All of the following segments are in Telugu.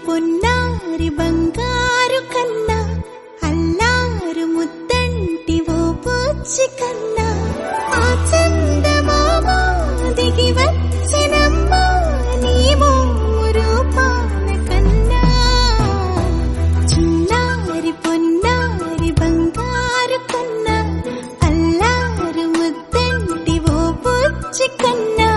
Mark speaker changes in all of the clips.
Speaker 1: పొన్నారి బంగారు కన్నా అల్లారు ముద్దంటి ఓ పూచి కన్నా ఆ చందమామ దిగి వచ్చినమ్మా నీ రూపాన కన్నా చిన్నారి పొన్నారి బంగారు కన్నా అల్లారు ముద్దంటి ఓ పూచి కన్నా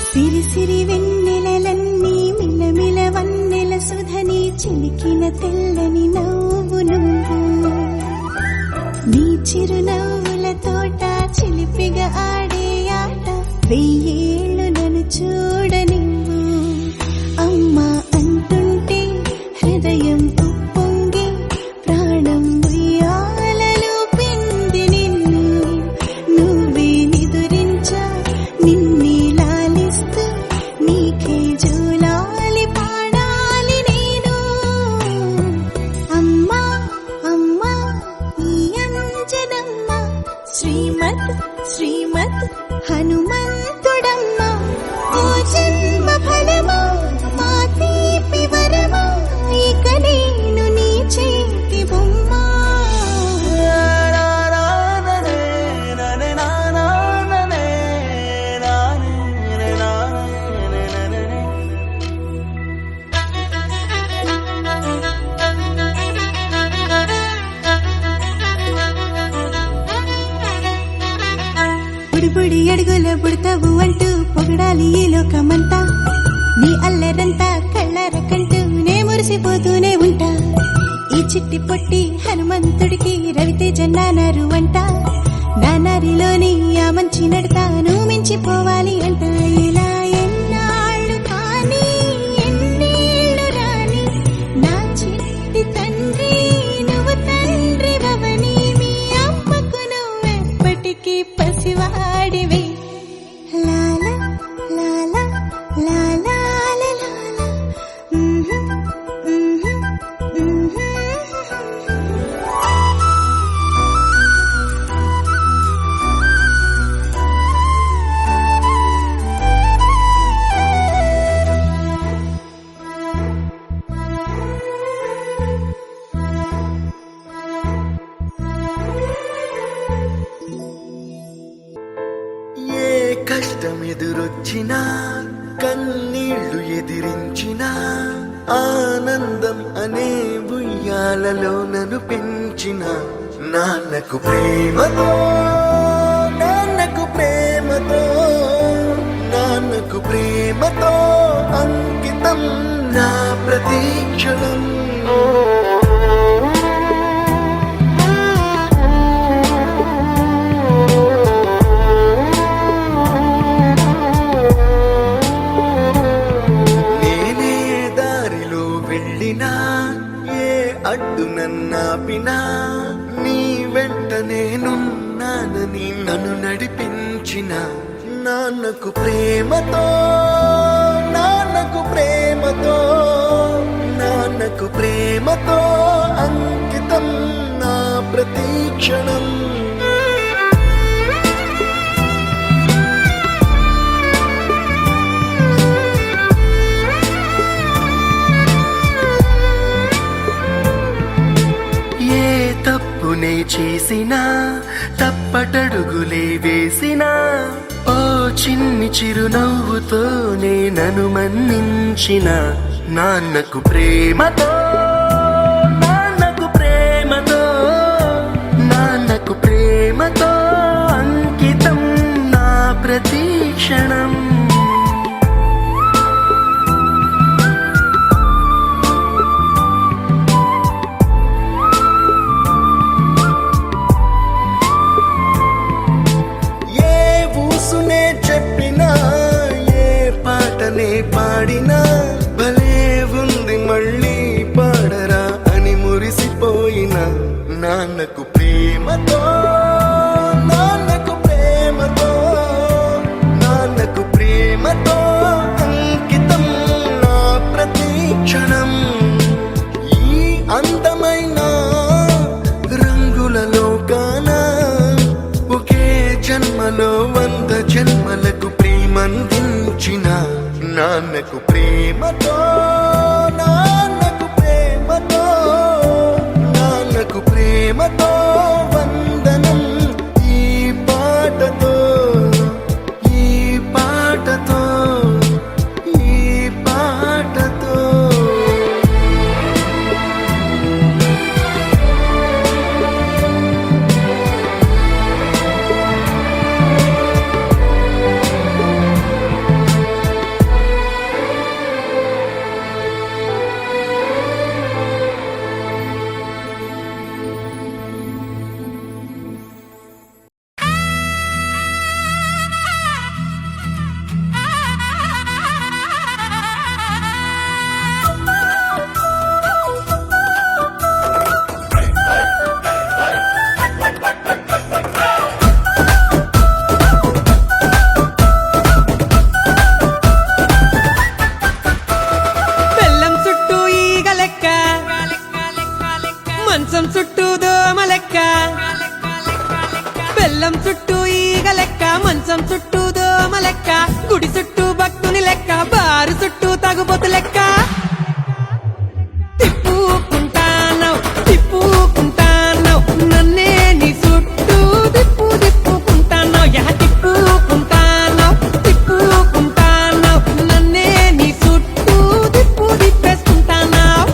Speaker 1: సిరి సిరి వెన్నెలలన్నీ మిలమిల వన్నెల సుధని చిలికిన తెల్లని నవ్వు నువ్వు నీ చిరునవ్వుల తోట చిలిపిగా ఆడే ఆట వెయ్యేళ్ళు నన్ను చూడనివ్వు అమ్మా అంటుంటే హృదయం ఉప్పొంగి ప్రాణం ఉయ్యాలలో పిండి నిన్ను నువ్వే నిదురించా నిన్నే నీకే జూలాలి పాడాలి నేను అమ్మా అమ్మా ఈ అంజనమ్మ శ్రీమత్ శ్రీమత్ హనుమంతుడమ్మ ఓ జన్మ ఫలమా మా తీపి వరమా ఇక నేను నీ చేతి బొమ్మ బుడి అడుగుల బుడతావు అంటూ పొగడాలి ఈ లోకమంతా నీ అల్లరంతా కళ్ళరకంటూ నే మురిసిపోతూనే ఉంటా ఈ చిట్టి పొట్టి హనుమంతుడికి రవితేజ నానారు అంట నానారిలోని ఆ మంచి నడతాను మించిపోవాలి అంట ఇలా ఎన్నాళ్ళు కానీ ఎన్నేళ్ళు రాని నా చిట్టి తండ్రి నువ్వు తండ్రి భవని మీ అమ్మకు నువ్వెప్పటికీ పసివాడివి లాలా లాలా లాలా లాలా
Speaker 2: కష్టం ఎదురొచ్చినా కన్నీళ్లు ఎదిరించినా ఆనందం అనే ఉయ్యాలలో నన్ను పెంచిన నాన్నకు ప్రేమతో నాన్నకు ప్రేమతో నాన్నకు ప్రేమతో అంకితం నా ప్రతీక్షణం అడ్డు నన్నాపినా నీ వెంట నేనున్నానని నన్ను నడిపించిన నాన్నకు ప్రేమతో నాన్నకు ప్రేమతో నాన్నకు ప్రేమతో అంకితం నా ప్రతీక్షణం నే చేసినా తప్పటడుగులే వేసినా ఓ చిన్ని చిరునవ్వుతో నన్ను మన్నించిన నాన్నకు ప్రేమతో నాన్నకు ప్రేమతో నాన్నకు ప్రేమతో అంకితం నా ప్రతీక్షణం నాన్నకు ప్రేమతో నాన్నకు ప్రేమతో నాన్నకు ప్రేమతో అంకితం నా ప్రతి క్షణం ఈ అందమైన రంగుల లోకాన ఒకే జన్మలో 100 జన్మలకు ప్రేమందించిన నాన్నకు ప్రేమతో నాన్నకు ప్రేమతో నాన్నకు ప్రేమతో వందనం ఈ పాటతో ఈ పాటతో ఈ పాటతో
Speaker 3: బెల్లం చుట్టూ ఈగ లెక్క మంచం చుట్టూ దోమ లెక్క బెల్లం చుట్టూ ఈగ లెక్క మంచం చుట్టూ దోమ లెక్క గుడి చుట్టూ భక్తుని లెక్క బారు చుట్టూ తగుబోతు లెక్క తిప్పుకుంటానవ్ తిప్పుకుంటానవ్ నన్నే నీ చుట్టూ తిప్పుకుంటానవ్ యహ తిప్పుకుంటానవ్ తిప్పుకుంటానవ్ నన్నే నీ చుట్టూ తిప్పేసుకుంటానవ్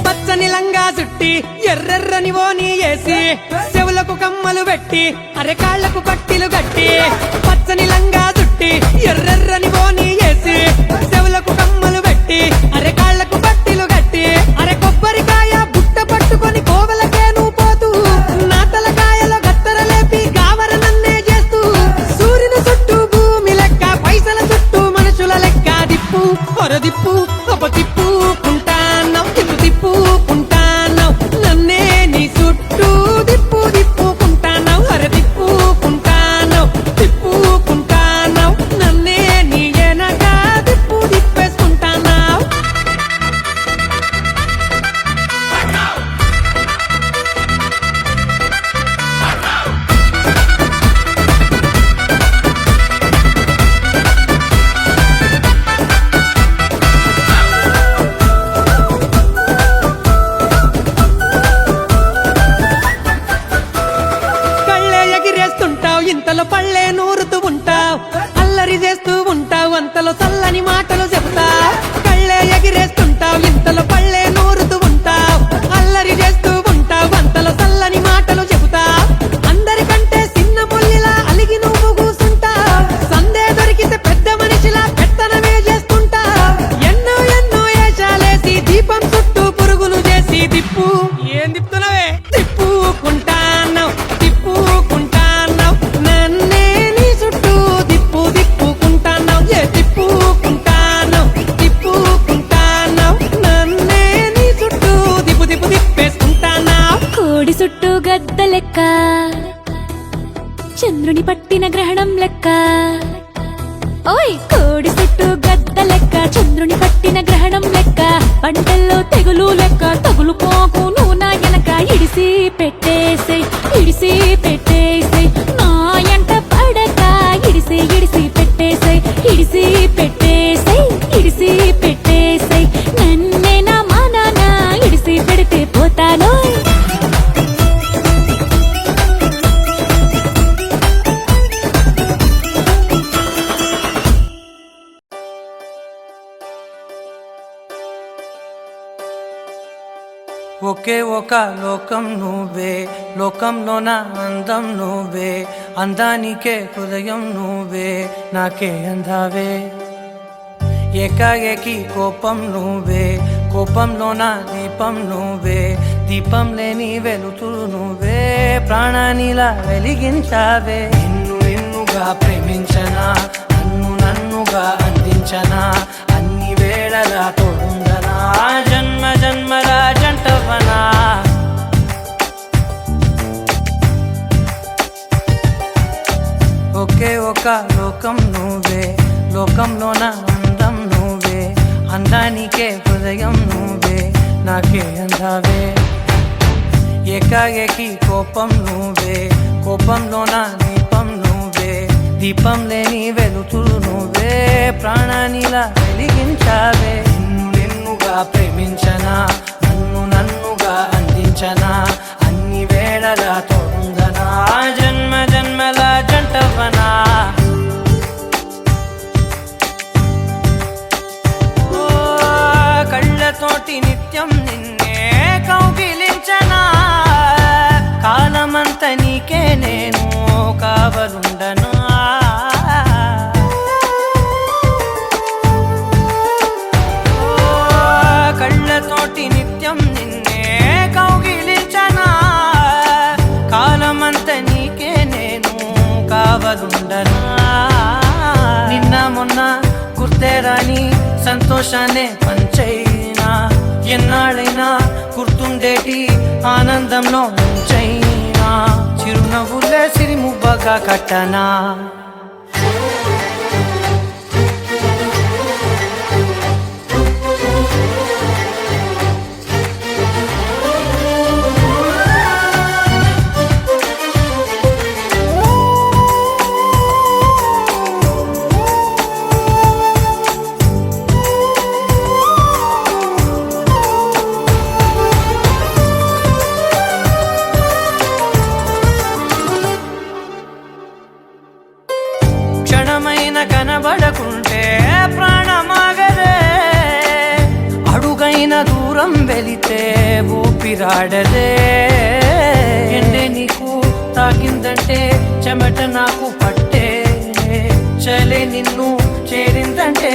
Speaker 3: పచ్చని లంగా చుట్టి ఎర్రెర్రని ఓని వేసి చెవులకు కమ్మలు పెట్టి అరెకాళ్లకు పట్టిలు కట్టి పచ్చని లంగా చుట్టి ఎర్రెర్రని ఓని వేసి చెవులకు కమ్మలు పెట్టి అరెకాళ్లకు పట్టిలు కట్టి అరె కొబ్బరికాయ బుట్ట పట్టుకొని కోవలకే నువ్వు పోతూ నా తలకాయలో గత్తర లేపి గావర నన్నే చేస్తూ సూర్యుని చుట్టూ భూమి లెక్క పైసల చుట్టూ మనుషుల లెక్క దిప్పు పొరదిప్పు ఒక తిప్పుకుంటానవ్ తిప్పుకుంటానవ్ నన్నే నీ చుట్టూ తిప్పుకుంటానవ్ అరే తిప్పుకుంటానవ్ తిప్పుకుంటానవ్ నన్నే నీ వెనక తిప్పేసుకుంటానవ్ కళ్ళే ఎగిరేస్తుంటావు ఇంతలో పళ్ళే నూరుతూ ఉంటావు అల్లరి చేస్తూ ఉంటావు అంతలో చల్లని మాటలు చెప్తావు కళ్ళే ఎగిరేస్తుంటావు ఇంతలో పళ్ళే నూరుతూ ఉంటావు అల్లరి చేస్తూ ఉంటావు అంతలో చల్లని మాటలు చెబుతావు అందరికంటే చిన్న పుల్లిలా అలిగి నువ్వు కూసుంటావు సందే దొరికితే పెద్ద మనిషిలా పెత్తనమే చేస్తుంటావు ఎన్నో ఎన్నో ఏషాలేసి దీపం చుట్టూ పురుగులు చేసి తిప్పు ఏం తిప్పుతున్నావే తిప్పుకుంటానవ్ తిప్పుకుంటానవ్ నన్నే నీ చుట్టూ తిప్పుకుంటానవ్ ఏ తిప్పుకుంటానవ్ తిప్పుకుంటానవ్ నన్నే నీ చుట్టూ తిప్పేసుకుంటానవ్
Speaker 4: కోడి చుట్టూ గద్ద లెక్క చంద్రుని పట్టిన గ్రహణం లెక్క ఓయ్ కోడి చుట్టూ గద్ద లెక్క చంద్రుని పట్టిన గ్రహణం లెక్క పంటల్లో తెగులు లెక్క తగులు పోకు నువ్వు నా వెనక ఇడిసి పెట్టేసే నా ఎంట పడక ఇడిసి పెట్టేసే ఇడిసి పెట్టేసే నన్నే నా మానాన ఇడిసి పెడితే పోతాను
Speaker 3: ఒకే ఒక లోకం నువ్వే లోకంలో నా అందం నువ్వే అందానికే హృదయం నువ్వే నాకే అందావే
Speaker 5: ఏకాఏకి కోపం నువ్వే, కోపంలో నా దీపం నువ్వే, దీపం లేని వెలుతురు నువ్వే, ప్రాణానిలా వెలిగించావే. నిన్నుగా ప్రేమించనా, నన్నుగా అందించనా, అన్ని వేళలా తోడుందనా, జన్మ జన్మల జంటవనా. ఒకే ఒక లోకం నువ్వే, లోకంలోన అందం నువ్వే, అందానికే హృదయం నువ్వే, నాకే అందావే. ఏకాఏకి కోపం నువ్వే, కోపంలోన దీపం నువ్వే, దీపం లేని వెలుతురు నువ్వే, ప్రాణానిలా వెలిగించావే. నిన్నుగా ప్రేమించనా, నన్నుగా అందించనా, అన్ని వేళలా తోడుందనా, జన్మ జన్మల జంటవనా. ఓ కళ్ళతోటి నిత్యం నిన్నే కౌగిలించనా, కాలమంత నీకే నేను కావలుండనా. కళ్ళతోటి నిత్యం నిన్నే కౌగిలించనా, కాలమంత నీకే నేను కావలుండనా. నిన్న మొన్న గుర్తే రాని సంతోషాన్నే పంచైనా, ఎన్నాళ్ళైనా గుర్తుండేటి ఆనందంలో ఉంచైనా, చిరునవ్వులే సిరిముబ్బగా కట్టనా. క్షణమైన కనబడకుంటే ప్రాణమాగదే, అడుగైన దూరం వెళితే ఊపిరాడదే. ఎండే నీకు తాకిందంటే చెమట నాకు పట్టే, చలే నిన్ను చేరిందంటే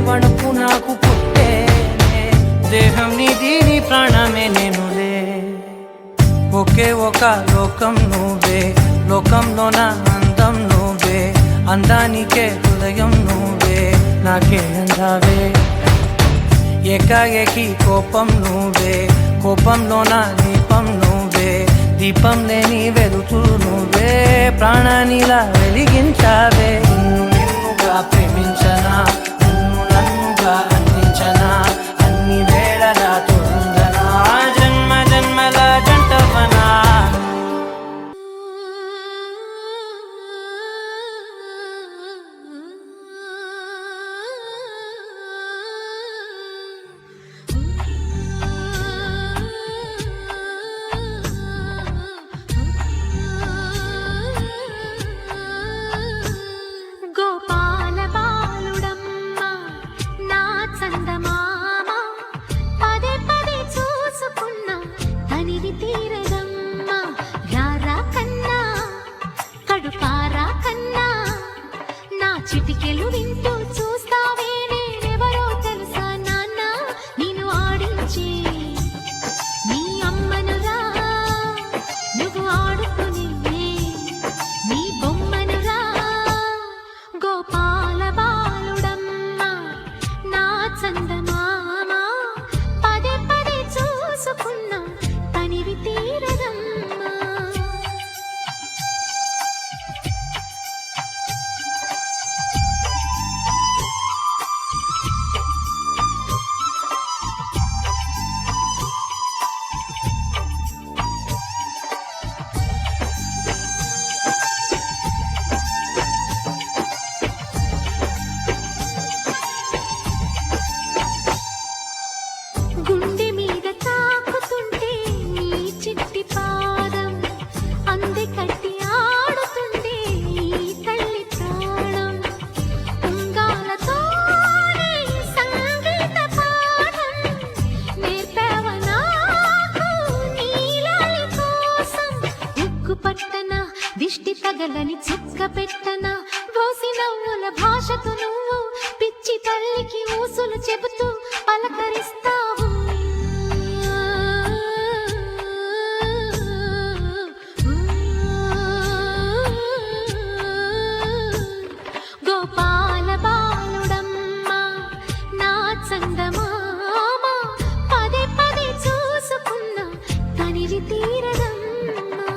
Speaker 5: వణుకు నాకు పుట్టే, దేహం నీది నీ ప్రాణమే నేనులే. ఒకే ఒక లోకం నువ్వే, లోకంలోన అందం నువ్వే, అందానికే హృదయం నువ్వే, నాకే అందావే. ఏకాఏకి కోపం నువ్వే, కోపంలోన దీపం నువ్వే, దీపం లేని వెలుతురు నువ్వే, ప్రాణానిలా వెలిగించావే. నిన్నుగా ప్రేమించనా, నన్నుగా అందించనా, అన్ని వేళలా తోడుందనా, జన్మ జన్మల జంటవనా.
Speaker 4: గోపాల బాలుడమ్మ నా చందమామ, పదే పదే చూసుకున్నా తనివి తీరదమ్మ. రారా కన్నా కడుపారా కన్నా, నా చిటికెలు వింటూ చూస్తావే నేనెవరో తెలుసా నాన్న, నేను ఆడించి నీ అమ్మనురా, నువ్వు ఆడుకునే నీ బొమ్మనురా. గోపాల బాలుడమ్మ నా చందమామ, పదే పదే చూసుకున్నా తనివి తీరదమ్మా. గుండె మీద తాకుతుంటే నీ చిట్టి పాదం, అంది కట్టి ఆడుతుండే ఈ తల్లి ప్రాణం. ఉంగాలతోనే సంగీత పాఠం నేర్పావ నాకు నీలాలి కోసం. ఉక్కు పట్టన దిష్టి తగలని చుక్క పెట్టన, బోసి నవ్వుల భాషకు నువ్వు పిచ్చి తల్లికి ఊసి
Speaker 1: చెబుతూ పలకరిస్తావు. గోపాల బాలుడమ్మా నా చందమామ పదే పదే చూసుకున్న తనివి తీరదమ్మా.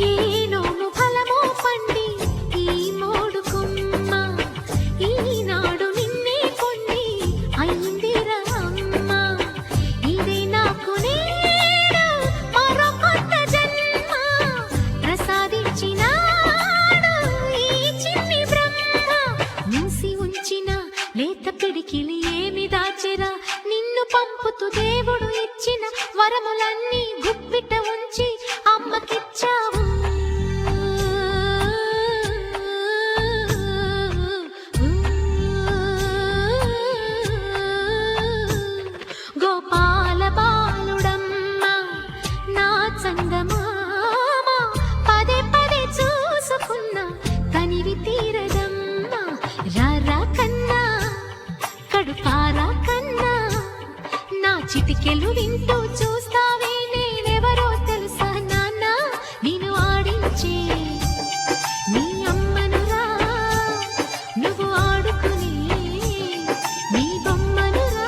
Speaker 1: ఏనోము ఫలమో పండి ఈ మోడు కొమ్మ ఈనాడు నిన్నే కొండి అయిందిరా అమ్మ. ఇదే నాకు నేడు మరో కొత్త జన్మ ప్రసాదించినాడు ఈ చిన్ని బ్రహ్మ. మూసి ఉంచిన లేత పిడికిలి ఏమి దాచెరా నిన్ను పంపుతూ దేవుడు ఇచ్చిన వరములన్నీ గుప్పిట ఉంచి అమ్మకిచ్చావు. గోపాల బాలుడమ్మా నా చందమామ పదే పదే చూసుకున్న తనివి తీరదమ్మా. రారా కన్నా కడుపారా కన్నా నా చిటికెలు వింటూ చూస్తావే నేనెవరో తెలుసా నాన్న. నేను ఆడించే నీ అమ్మనురా నువ్వు ఆడుకుని నీ బొమ్మనురా.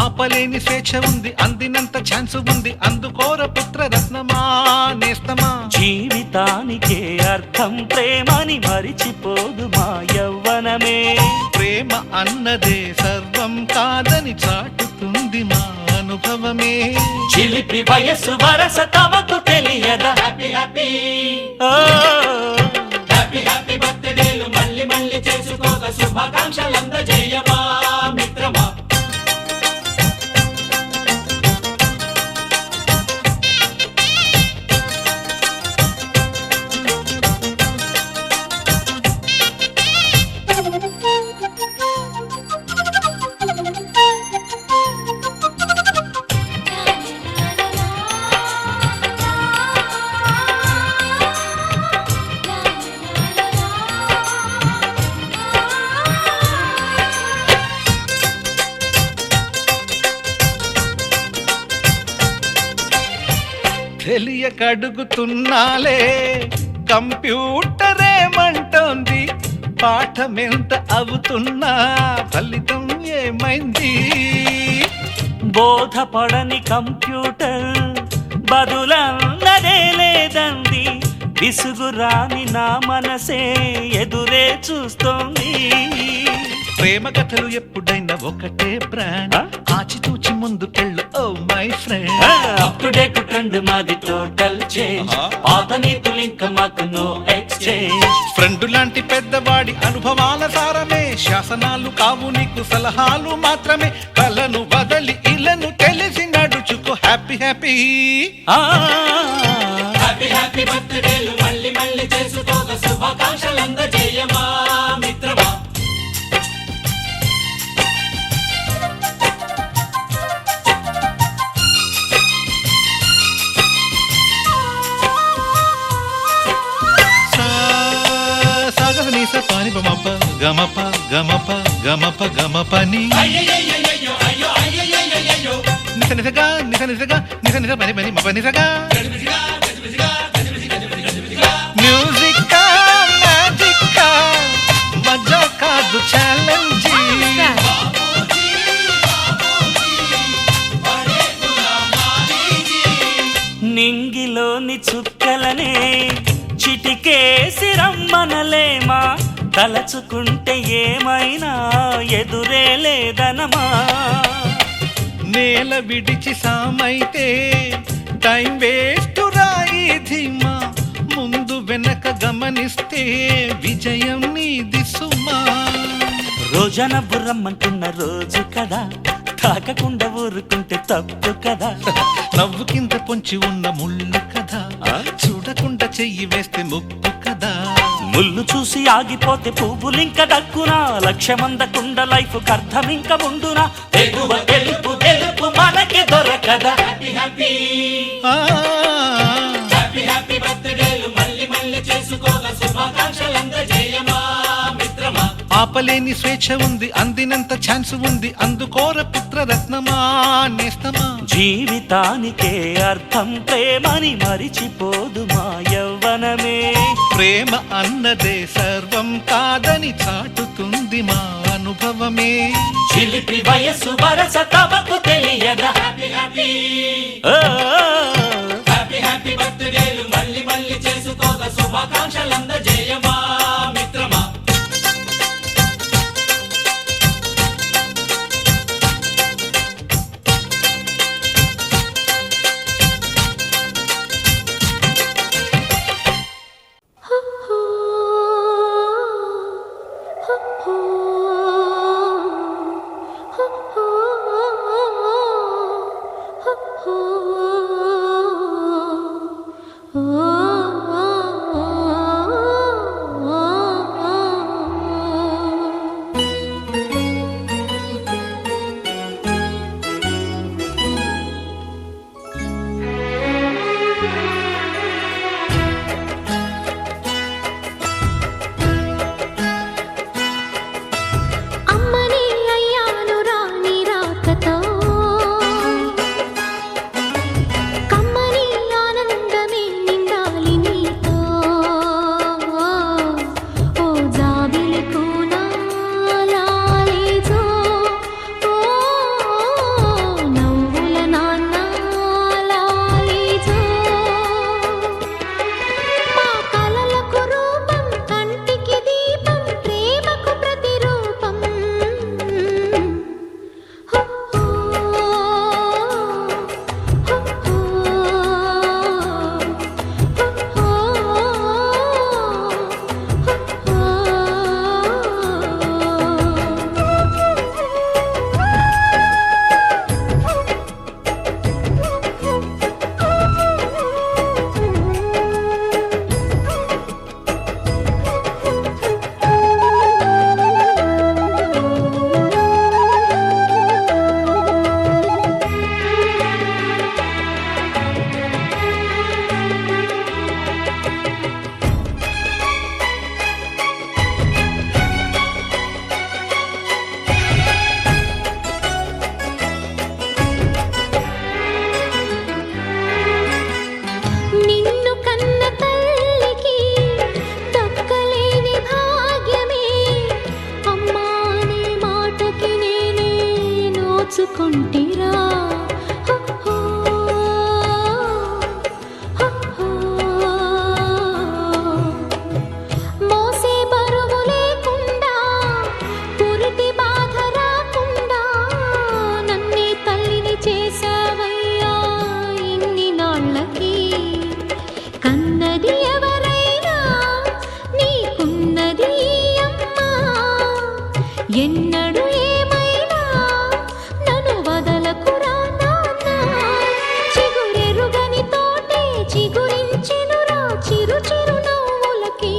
Speaker 6: ఆపలేని స్వేచ్ఛ ఉంది అందినంత ఛాన్స్ ఉంది అందుకోర పుత్ర రత్నమా నేస్తమా.
Speaker 7: జీవితానికే అర్థం ప్రేమని మరిచిపోదు మా యవ్వనమే.
Speaker 6: ప్రేమ అన్నదే సర్వం కాదని చాటుతుంది మా అనుభవమే.
Speaker 7: చిలిపి వయస్సు వరస తమకు తెలియదా. హ్యాపీ హ్యాపీ హ్యాపీ హ్యాపీ బర్త్డేలు మళ్ళీ మళ్ళీ చేసుకోక శుభాకాంక్షలందజేయమా మిత్రమా.
Speaker 6: తెలియక అడుగుతున్నాలే కంప్యూటరేమంటోంది. పాఠమెంత అవుతున్నా ఫలితం ఏమైంది.
Speaker 7: బోధపడని కంప్యూటర్ బదులన్నదే లేదండి. విసుగురాని నా మనసే ఎదురే చూస్తోంది.
Speaker 6: ప్రేమ కథలు ఎప్పుడైనా ఒకటే బ్రాండ్ ఆచితూచి ముందుకెళ్ళు oh my friend.
Speaker 7: Up to date trend మాది టోటల్ చేంజ్. పాత నీతులు ఇంకా మాకు నో ఎక్స్చేంజ్.
Speaker 6: ఫ్రెండ్ లాంటి పెద్దవాడి అనుభవాల సారమే శాసనాలు కావు నీకు సలహాలు మాత్రమే. కలను వదలి ఇలను తెలిసి నడుచుకో హ్యాపీ హ్యాపీ
Speaker 7: హ్యాపీ హ్యాపీ బర్త్డేలు మళ్ళీ మళ్ళీ చేసుకోక శుభాకాంక్షలందజేయమా మిత్రమా.
Speaker 6: పాని బమప గమప గమప గమప గమపని నిస నిసగా నిస నిసగా నిస నిస పని పని మప నిసగా మ్యూజిక్ మ్యాజిక్ మజా కాదు ఛాలెంజ్
Speaker 7: నింగిలోని చుక్కలనే చిటికేసి రమ్మనలేమా తలచుకుంటే ఏమైనా ఎదురే లేదనమా
Speaker 6: నేల విడిచి సామైతే టైం వేస్ట్ రాయి ధీమా ముందు వెనక గమనిస్తే విజయం నీది సుమా
Speaker 7: రోజన బుర్రమ్మంటున్న రోజు కదా తాకకుండా ఊరుకుంటే తప్పు కదా
Speaker 6: నవ్వు కింద పొంచి ఉన్న ముళ్ళు కదా చూడకుండా చెయ్యి వేస్తే ముప్పు కదా
Speaker 7: ముళ్ళు చూసి ఆగిపోతే పువ్వులింక దక్కునా లక్ష్యమందకుండా లైఫ్ అర్థం ఇంక ముందునా తెగువ గెలుపు గెలుపు మనకి దొరకదా హ్యాపీ
Speaker 6: ఆ,
Speaker 7: హ్యాపీ బర్త్డేలు మళ్ళీ మళ్ళీ చేసుకోగా శుభాకాంక్షలందజేయమా మిత్రమా
Speaker 6: ఆపలేని స్వేచ్ఛ ఉంది అందినంత ఛాన్స్ ఉంది అందుకోర పుత్రరత్నమా నేస్తమా
Speaker 7: జీవితానికే అర్థం ప్రేమని మరిచిపోదు మా యవ్వనమే
Speaker 6: ప్రేమ అన్నదే సర్వం కాదని చాటుతుంది మా అనుభవమే
Speaker 7: చిలిపి వయస్సు వరస తమకు తెలియదా హ్యాపీ హ్యాపీ బర్త్డేలు మళ్ళీ మళ్ళీ చేసుకోగా శుభాకాంక్షలందజేయమా మిత్రమా
Speaker 1: అమ్మని అయ్యాను రాని రాకతో కమ్మని ఆనందమే నిండాలి నీతో ఓ జాబిలి పూనా లాలిజో ఓ నవ్వుల నాన్న లాలిజో మా కలలకు రూపం కంటికి దీపం ప్రేమకు ప్రతిరూపం నిన్ను కన్న తల్లికి దక్కలేని భాగ్యమే అమ్మా అనే మాటకి నేనే నోచుకుంటిరా మోసే బరువు లేకుండా పురిటి బాధ రాకుండా నన్నే తల్లిని చేసావయ్యా ఇన్ని నాళ్ళకి కన్నది ఎవరైనా నీకున్నది అమ్మా ఎన్నడు ఏమైనా నన్ను వదలకురా నాన్న చిగురెరుగని తోటే చిగురించెనురా చిరు చిరు నవ్వులకి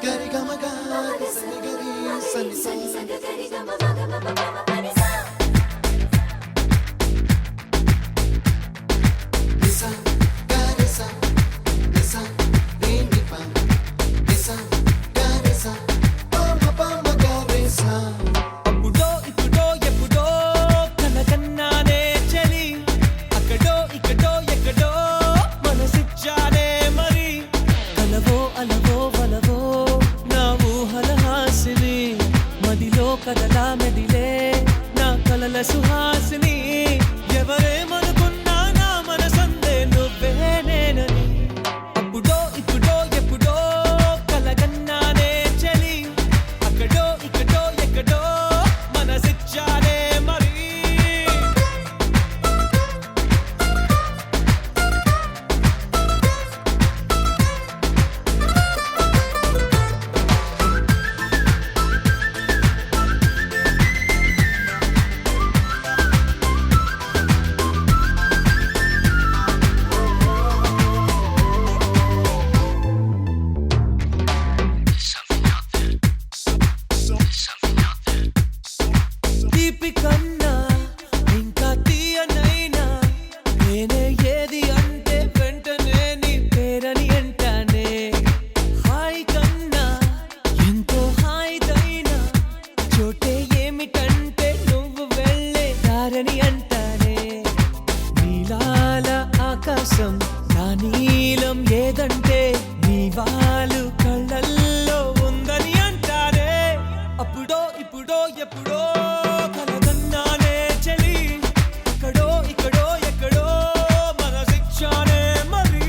Speaker 2: గరి గమ గరి సని గరి సని నిసా గరి సా నిసా ని ని పా నిసా గరి సా పమ గరి సా
Speaker 5: అప్పుడో ఇప్పుడో ఎప్పుడో కనకన్నానే చలి అక్కడో ఇక్కడో ఎక్కడో మనసిచ్చానే మరి కలవో అలవో వలవో నా ఊహల హాసిని మదిలో కదలా మెదిలే నా కలల సుహాసిని ఎవరేమనుకున్నా నా మనసందే నువ్వే నేనని అప్పుడో ఇప్పుడో ఎప్పుడో కలగన్నానే చలి అక్కడో ఇక్కడో ఎక్కడో మనసిచ్చానే మరి తీపి కన్నా ఇంకా తీయనైనా నేనే ఏది అంటే వెంటనే నీ పేరని అంటానే హాయ్ కన్నా ఎంతో హాయిదైనా చోటే ఏమిటంటే నువ్వు వెళ్ళే దారని అంటానే నీలాల ఆకాశం నా నీలం ఏదంటే నీ వాళ్ళు కళ్ళల్లో ఉందని అంటారే అప్పుడో ఇప్పుడో ఎప్పుడో కలగన్నానే చలి అక్కడో ఇక్కడో ఎక్కడో మనసిచ్చానే మరి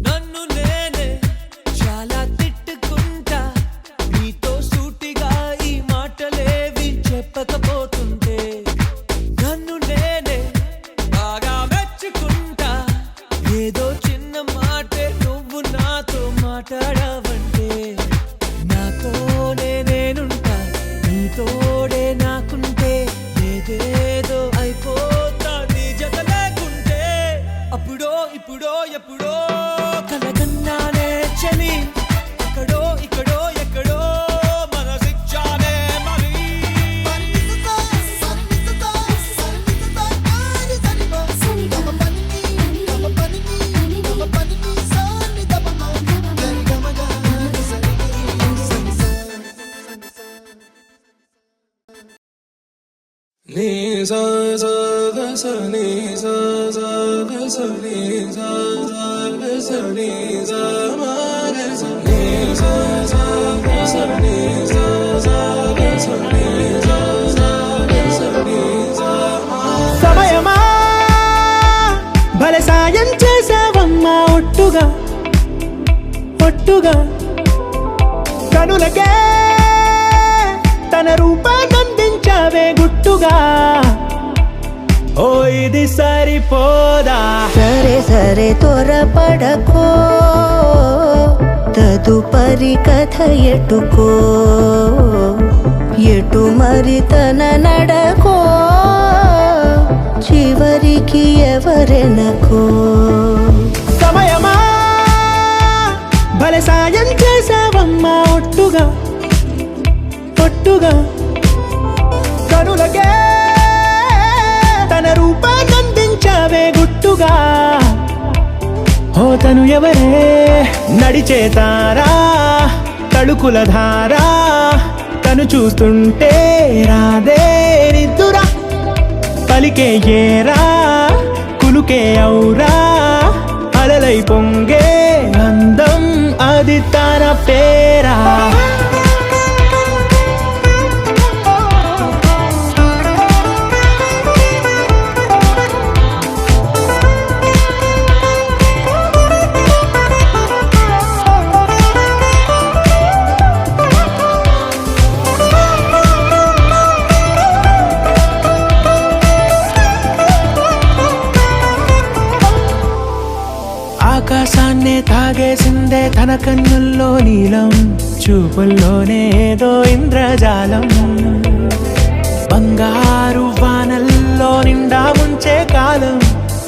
Speaker 5: నన్ను నేనే చాలా తిట్టుకుంటా నీతో సూటిగా ఈ మాటలేవి చెప్పకపోతుంటే నన్ను నేనే బాగా మెచ్చుకుంటా ఏదో చిన్న మాటే నువ్వు నాతో మాట్లాడవంటే నాతోనే నేనుంటా నీతోడే నాకుంటే ఏదేదో అయిపోతా నీ జత లేకుంటే అప్పుడో ఇప్పుడో ఎప్పుడో కలగన్నానే చలి అక్కడో ఇక్కడో ఎక్కడో మనసిచ్చానే మరి
Speaker 8: ni sa sa ga sa ni sa sa ga sa ni sa sa ga sa ni sa ma ga sa ni sa sa ga sa ni sa sa ga sa ni sa sa ga sa ni sa ma
Speaker 3: సమయమా భలే సాయం చేసావమ్మా ఒట్టుగా ఒట్టుగా కనులకే తన రూపాన్నందించావే గుట్టుగా ఓ ఇది సరిపోదా
Speaker 1: సరే సరే త్వరపడకో తదుపరి కథ ఎటుకో ఎటు మరి తన నడకో చివరికి ఎవరెనకో
Speaker 3: సమయమా భలే సాయం చేసావమ్మా ఒట్టుగా ఒట్టుగా కనులకే తన రూపాన్నందించావే
Speaker 9: తను ఎవరే నడిచే తారా తళుకుల ధారా తను చూస్తుంటే రాదే నిద్దురా పలికే ఏరా కులుకే ఔరా అలలై పొంగే అందం అది తన పేరా ఆకాశాన్నే తాగేసిందే తన కన్నుల్లో నీలం చూపుల్లోనే ఏదో ఇంద్రజాలం బంగారు వానల్లో నిండా ఉంచే కాలం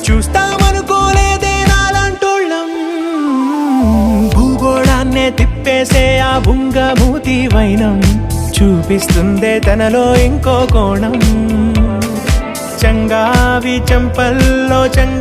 Speaker 9: చూస్తామనుకోలేదే నాలాంటోళ్ళం భూగోళాన్నే తిప్పేసే ఆ బుంగమూతి వైనం చూపిస్తుందే తనలో ఇంకో కోణం చంగావి చెంపల్లో చంగు